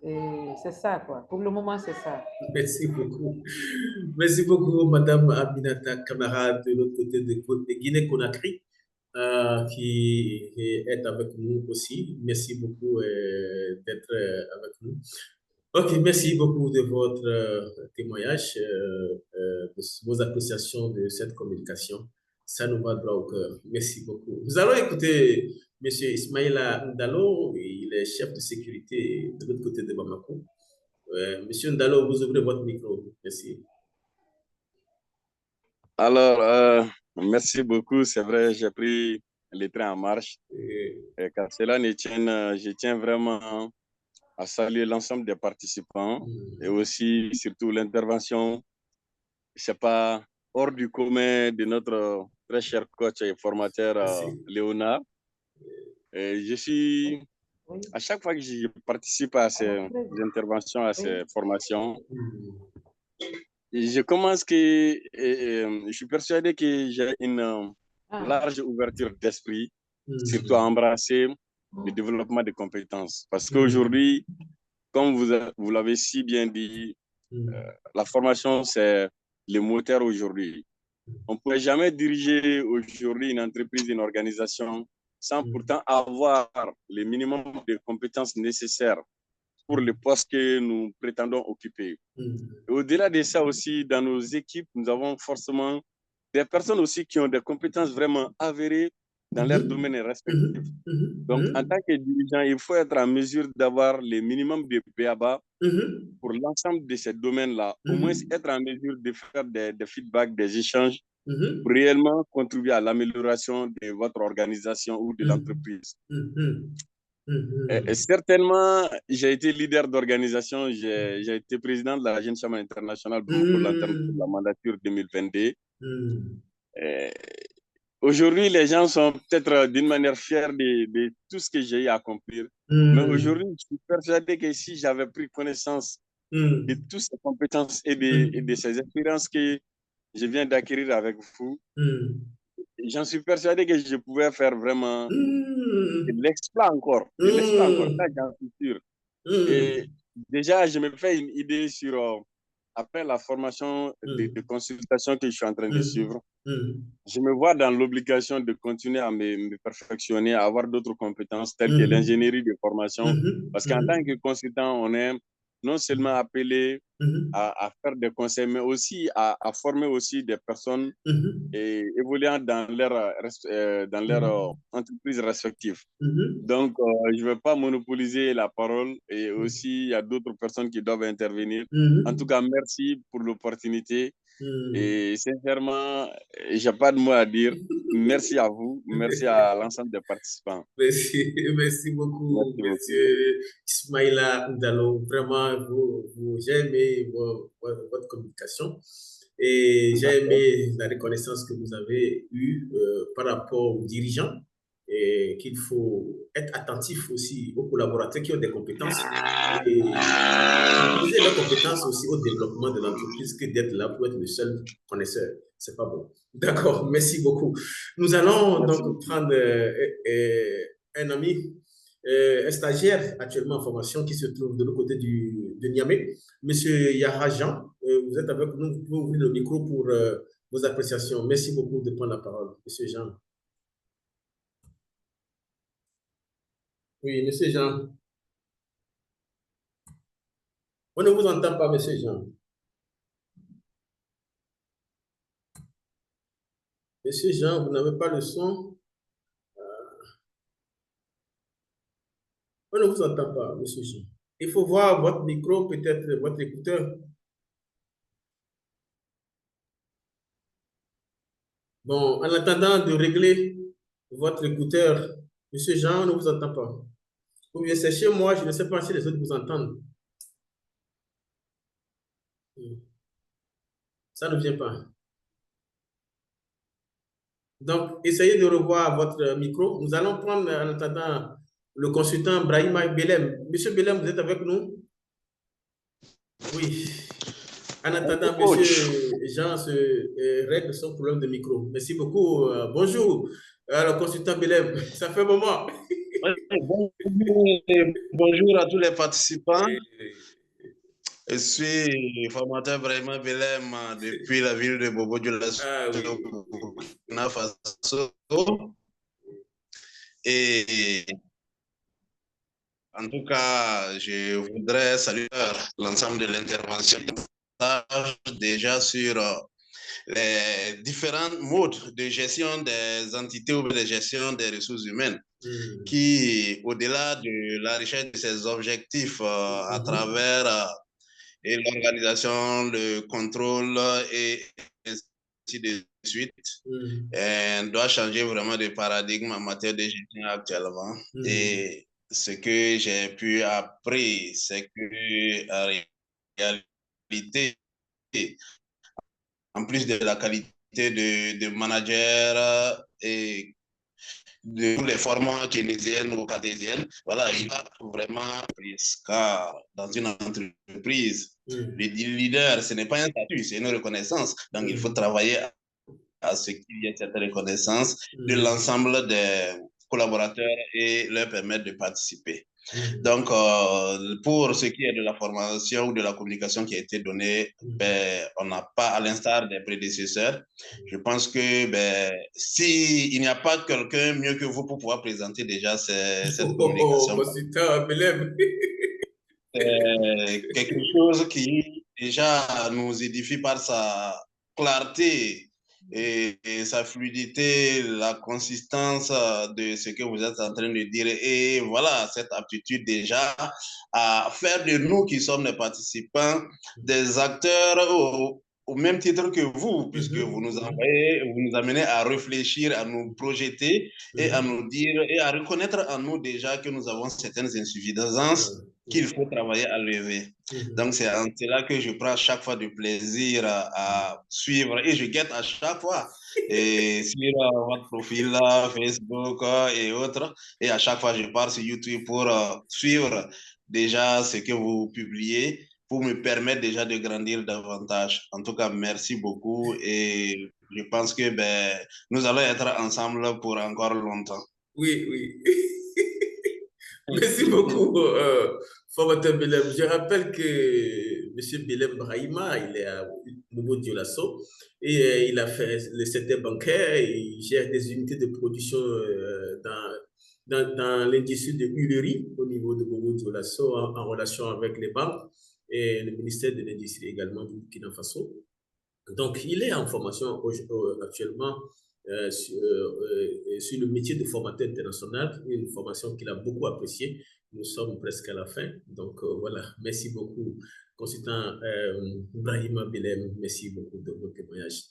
Et c'est ça, quoi. Pour le moment, c'est ça. Merci beaucoup. Merci beaucoup, Madame Aminata Kamara, de l'autre côté de Guinée-Conakry, qui est avec nous aussi. Merci beaucoup d'être avec nous. Ok, merci beaucoup de votre témoignage, de vos appréciations de cette communication. Ça nous va droit au cœur. Merci beaucoup. Nous allons écouter M. Ismaïla Ndalo, il est chef de sécurité de l'autre côté de Bamako. Monsieur Ndalo, vous ouvrez votre micro. Merci. Alors, merci beaucoup. C'est vrai, j'ai pris le train en marche. Et car cela ne tienne, je tiens vraiment à saluer l'ensemble des participants et aussi, surtout, l'intervention, je ne sais pas, hors du commun de notre très cher coach et formateur Léonard. Et je suis, à chaque fois que je participe à ces interventions, à ces formations, je commence que je suis persuadé que j'ai une large ouverture d'esprit, surtout à embrasser le développement des compétences. Parce qu'aujourd'hui, comme vous l'avez si bien dit, la formation, c'est le moteur aujourd'hui. On ne pourrait jamais diriger aujourd'hui une entreprise, une organisation, sans pourtant avoir le minimum de compétences nécessaires pour le poste que nous prétendons occuper. Au-delà de ça aussi, dans nos équipes, nous avons forcément des personnes aussi qui ont des compétences vraiment avérées dans leur domaine respectif. Donc, en tant que dirigeant, il faut être en mesure d'avoir le minimum de BABA pour l'ensemble de ces domaines-là. Au moins, être en mesure de faire des feedbacks, des échanges pour réellement contribuer à l'amélioration de votre organisation ou de l'entreprise. Certainement, j'ai été leader d'organisation, j'ai été président de la Jeune Chambre internationale pour la mandature 2022. Aujourd'hui, les gens sont peut-être d'une manière fiers de tout ce que j'ai eu à accomplir. Mais aujourd'hui, je suis persuadé que si j'avais pris connaissance de toutes ces compétences et de ces expériences que je viens d'acquérir avec vous, j'en suis persuadé que je pouvais faire vraiment de l'exploit encore. De l'exploit encore, ça j'en suis sûr. Et déjà, je me fais une idée sur, après la formation de consultation que je suis en train de suivre, je me vois dans l'obligation de continuer à me perfectionner, à avoir d'autres compétences telles que l'ingénierie de formation. Parce qu'en tant que consultant, on est non seulement appelé à faire des conseils, mais aussi à former aussi des personnes et évoluant dans leur entreprise respective. Donc, je ne vais pas monopoliser la parole et aussi il y a d'autres personnes qui doivent intervenir. En tout cas, merci pour l'opportunité et sincèrement, je n'ai pas de mots à dire. Merci à vous, merci à l'ensemble des participants. Merci beaucoup, monsieur Ismaïla Ndalo. Vraiment, j'ai aimé votre communication et j'ai aimé la reconnaissance que vous avez eue par rapport aux dirigeants et qu'il faut être attentif aussi aux collaborateurs qui ont des compétences et utiliser leurs compétences aussi au développement de l'entreprise que d'être là pour être le seul connaisseur. C'est pas bon. D'accord, merci beaucoup. Nous allons donc prendre un ami, un stagiaire actuellement en formation qui se trouve de l'autre côté de Niamey. Monsieur Yahya Jean, vous êtes avec nous, vous pouvez ouvrir le micro pour vos appréciations. Merci beaucoup de prendre la parole, monsieur Jean. Oui, monsieur Jean. On ne vous entend pas, monsieur Jean. Monsieur Jean, vous n'avez pas le son. On ne vous entend pas, monsieur Jean. Il faut voir votre micro, peut-être votre écouteur. Bon, en attendant de régler votre écouteur, monsieur Jean, on ne vous entend pas. Ou bien c'est chez moi, je ne sais pas si les autres vous entendent. Ça ne vient pas. Donc, essayez de revoir votre micro. Nous allons prendre en attendant le consultant Brahima Belem. Monsieur Belem, vous êtes avec nous? Oui. En attendant, monsieur Jean se règle son problème de micro. Merci beaucoup. Bonjour, le consultant Belem. Ça fait un moment. Bonjour à tous les participants. Je suis formateur Brahima Belem depuis la ville de Bobo Dioulasso, Burkina Faso. Et en tout cas, je voudrais saluer l'ensemble de l'intervention déjà sur les différents modes de gestion des entités ou de gestion des ressources humaines qui, au-delà de la richesse de ses objectifs à travers et l'organisation, le contrôle et ainsi de suite, doit changer vraiment de paradigme en matière de gestion actuellement. Et ce que j'ai pu apprendre, c'est que en réalité, en plus de la qualité de manager et de tous les formats keynésiennes ou cartésiennes, voilà, il y a vraiment dans une entreprise, le leader, ce n'est pas un statut, c'est une reconnaissance. Donc, il faut travailler à ce qu'il y ait cette reconnaissance de l'ensemble des collaborateurs et leur permettre de participer. Donc, pour ce qui est de la formation ou de la communication qui a été donnée, on n'a pas, à l'instar des prédécesseurs, je pense que s'il n'y a pas quelqu'un mieux que vous pour pouvoir présenter déjà cette communication, quelque chose qui déjà nous édifie par sa clarté et sa fluidité, la consistance de ce que vous êtes en train de dire et voilà, cette aptitude déjà à faire de nous qui sommes les participants des acteurs au même titre que vous, puisque vous nous envoyez, vous nous amenez à réfléchir, à nous projeter et à nous dire et à reconnaître en nous déjà que nous avons certaines insuffisances qu'il faut travailler à lever. Donc, c'est en cela que je prends à chaque fois du plaisir à suivre et je guette à chaque fois et sur votre profil là, Facebook et autres. Et à chaque fois, je pars sur YouTube pour suivre déjà ce que vous publiez, pour me permettre déjà de grandir davantage. En tout cas, merci beaucoup et je pense que nous allons être ensemble pour encore longtemps. Oui, oui. Merci beaucoup, formateur Belem. Je rappelle que M. Belem Brahima, il est à Bobo-Dioulasso et il a fait le secteur bancaire, il gère des unités de production dans l'industrie de huilerie au niveau de Bobo-Dioulasso en relation avec les banques et le ministère de l'Industrie également du Burkina Faso. Donc, il est en formation actuellement sur le métier de formateur international, une formation qu'il a beaucoup appréciée. Nous sommes presque à la fin. Donc, voilà, merci beaucoup, consultant Brahima Belem, merci beaucoup de votre témoignage.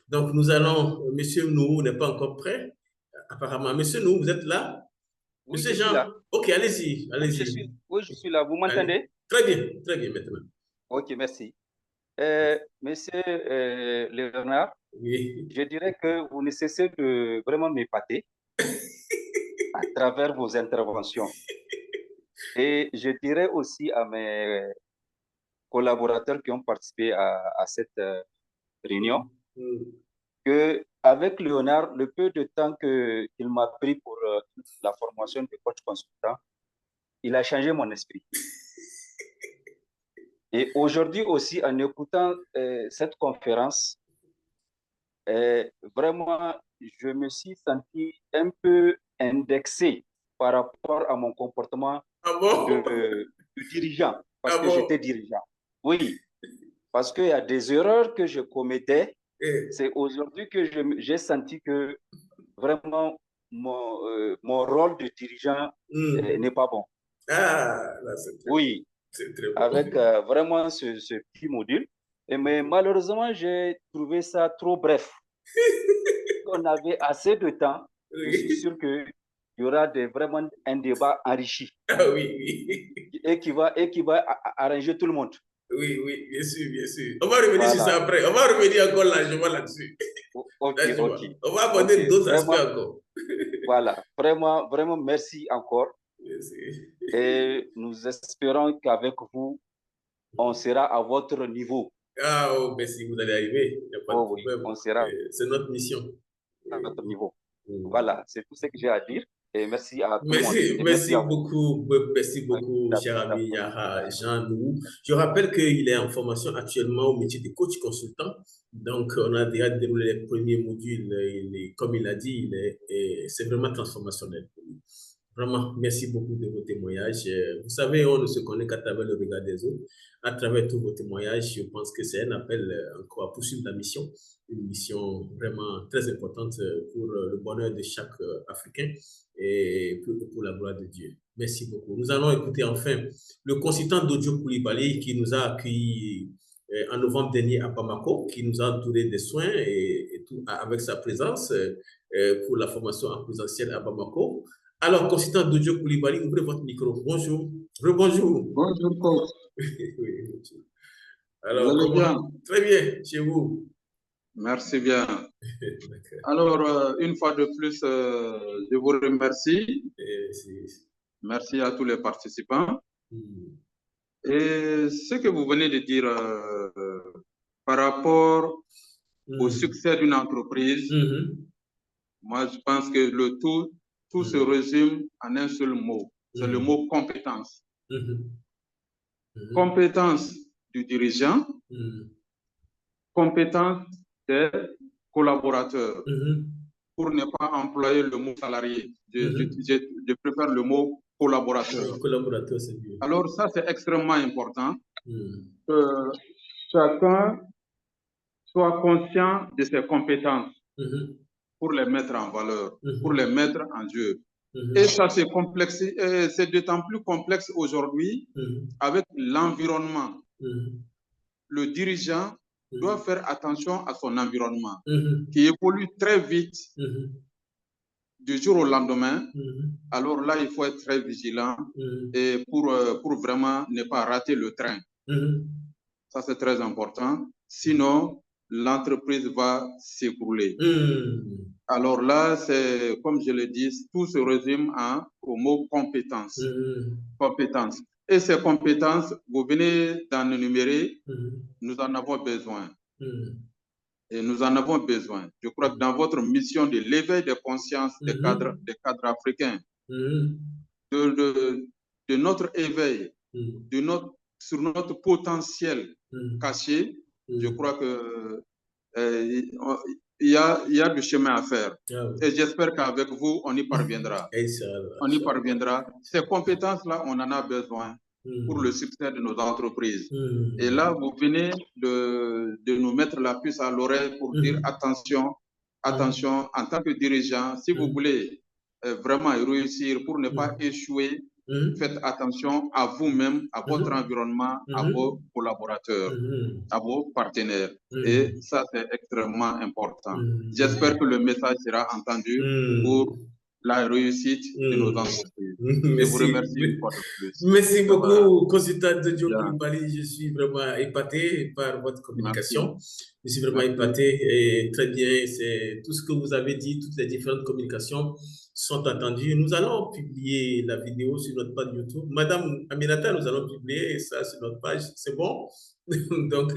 Donc, nous allons, Monsieur Nou n'est pas encore prêt, apparemment. Monsieur Nou, vous êtes là? Oui, Monsieur Jean, ok, allez-y, allez-y. Oui, je suis là, vous m'entendez? Très bien maintenant. Ok, merci. Monsieur Léonard, oui. Je dirais que vous ne cessez de vraiment m'épater à travers vos interventions. Et je dirais aussi à mes collaborateurs qui ont participé à cette réunion qu'avec Léonard, le peu de temps qu'il m'a pris pour la formation de coach consultant, il a changé mon esprit. Et aujourd'hui aussi, en écoutant cette conférence, vraiment, je me suis senti un peu indexé par rapport à mon comportement de dirigeant, parce que j'étais dirigeant. Oui, parce qu'il y a des erreurs que je commettais. C'est aujourd'hui que j'ai senti que vraiment mon rôle de dirigeant n'est pas bon. Ah, là, oui, très bon. Avec vraiment ce petit module. Mais malheureusement, j'ai trouvé ça trop bref. On avait assez de temps. Je suis sûr qu'il y aura vraiment un débat enrichi. Ah oui. Et qui va arranger tout le monde. Oui, bien sûr. On va revenir sur ça après. On va revenir encore largement là-dessus. Ok. On va aborder d'autres aspects encore. Voilà. Vraiment, merci encore. Merci. Et nous espérons qu'avec vous, on sera à votre niveau. Ah, merci, vous allez arriver. Il n'y a pas de problème. On sera. C'est notre mission. À notre niveau. Voilà, c'est tout ce que j'ai à dire. Et merci à tout le monde. Merci beaucoup, cher ami Jean Nou. Je rappelle qu'il est en formation actuellement au métier de coach consultant. Donc, on a déjà déroulé les premiers modules. Comme il a dit, c'est vraiment transformationnel. Vraiment, merci beaucoup de vos témoignages. Vous savez, on ne se connaît qu'à travers le regard des autres. À travers tous vos témoignages, je pense que c'est un appel encore à poursuivre la mission. Une mission vraiment très importante pour le bonheur de chaque Africain et pour la gloire de Dieu. Merci beaucoup. Nous allons écouter enfin le consultant Dodio Koulibaly qui nous a accueillis en novembre dernier à Bamako, qui nous a entouré des soins et tout, avec sa présence pour la formation en présentiel à Bamako. Alors, consultant Dodio Koulibaly, ouvrez votre micro. Bonjour. Rebonjour. Bonjour, coach. Oui. Alors, bien? Très bien, chez vous. Merci bien. Alors, une fois de plus, je vous remercie. Merci à tous les participants. Et ce que vous venez de dire par rapport au succès d'une entreprise, moi, je pense que le tout se résume en un seul mot. C'est le mot compétence. Compétence du dirigeant, compétence des collaborateurs. Pour ne pas employer le mot salarié, je préfère le mot collaborateur. Collaborateur, c'est mieux. Alors ça, c'est extrêmement important que chacun soit conscient de ses compétences pour les mettre en valeur, pour les mettre en jeu. Et ça, c'est d'autant plus complexe aujourd'hui avec l'environnement. Le dirigeant doit faire attention à son environnement, qui évolue très vite du jour au lendemain. Alors là, il faut être très vigilant et pour vraiment ne pas rater le train. Ça, c'est très important. Sinon, l'entreprise va s'écrouler. Alors là, c'est, comme je l'ai dit, tout se résume au mot compétence. Compétence. Et ces compétences, vous venez d'en énumérer, nous en avons besoin. Et nous en avons besoin. Je crois que dans votre mission de l'éveil des consciences des cadres africains, de notre éveil, sur notre potentiel caché, je crois que il y a du chemin à faire. Et j'espère qu'avec vous, on y parviendra. On y parviendra. Ces compétences-là, on en a besoin pour le succès de nos entreprises. Et là, vous venez de nous mettre la puce à l'oreille pour dire attention, attention, en tant que dirigeant, si vous voulez vraiment réussir pour ne pas échouer, faites attention à vous-même, à votre environnement, à vos collaborateurs, à vos partenaires. Et ça, c'est extrêmement important. J'espère que le message sera entendu pour la réussite de nos entreprises. Je vous remercie une fois de plus. Merci beaucoup, consultant de Diop Coulibaly. Je suis vraiment épaté par votre communication. Je suis vraiment épaté et très bien. C'est tout ce que vous avez dit, toutes les différentes communications sont entendues. Nous allons publier la vidéo sur notre page YouTube. Madame Aminata, nous allons publier ça sur notre page. C'est bon? Donc,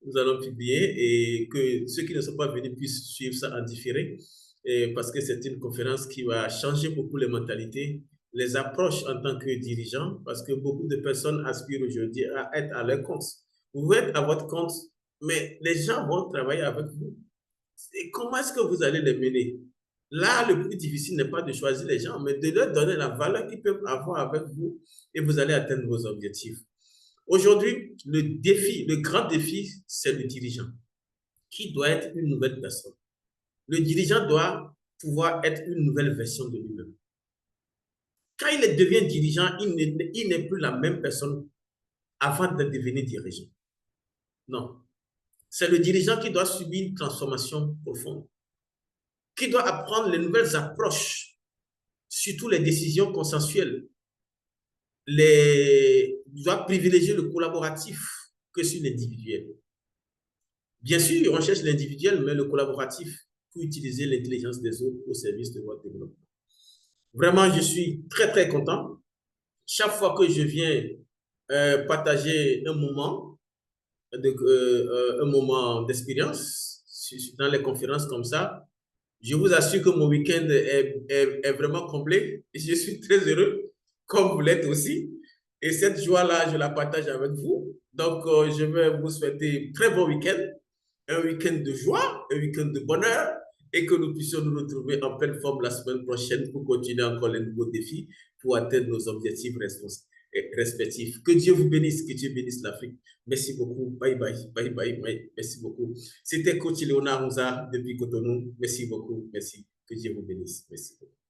nous allons publier et que ceux qui ne sont pas venus puissent suivre ça en différé. Parce que c'est une conférence qui va changer beaucoup les mentalités, les approches en tant que dirigeant, parce que beaucoup de personnes aspirent aujourd'hui à être à leur compte. Vous êtes à votre compte, mais les gens vont travailler avec vous. Et comment est-ce que vous allez les mener? Là, le plus difficile n'est pas de choisir les gens, mais de leur donner la valeur qu'ils peuvent avoir avec vous et vous allez atteindre vos objectifs. Aujourd'hui, le grand défi, c'est le dirigeant, qui doit être une nouvelle personne. Le dirigeant doit pouvoir être une nouvelle version de lui-même. Quand il devient dirigeant, il n'est plus la même personne avant de devenir dirigeant. Non. C'est le dirigeant qui doit subir une transformation profonde, qui doit apprendre les nouvelles approches, surtout les décisions consensuelles. Il doit privilégier le collaboratif que sur l'individuel. Bien sûr, on cherche l'individuel, mais le collaboratif pour utiliser l'intelligence des autres au service de votre développement. Vraiment, je suis très, très content. Chaque fois que je viens partager un moment d'expérience dans les conférences comme ça, je vous assure que mon week-end est vraiment complet. Et je suis très heureux, comme vous l'êtes aussi. Et cette joie-là, je la partage avec vous. Donc, je vais vous souhaiter un très bon week-end, un week-end de joie, un week-end de bonheur, et que nous puissions nous retrouver en pleine forme la semaine prochaine pour continuer encore les nouveaux défis pour atteindre nos objectifs respectifs. Que Dieu vous bénisse, que Dieu bénisse l'Afrique. Merci beaucoup. Bye bye, bye bye, bye. Merci beaucoup. C'était Coach Léonard Mouza depuis Cotonou. Merci beaucoup. Merci. Que Dieu vous bénisse. Merci beaucoup.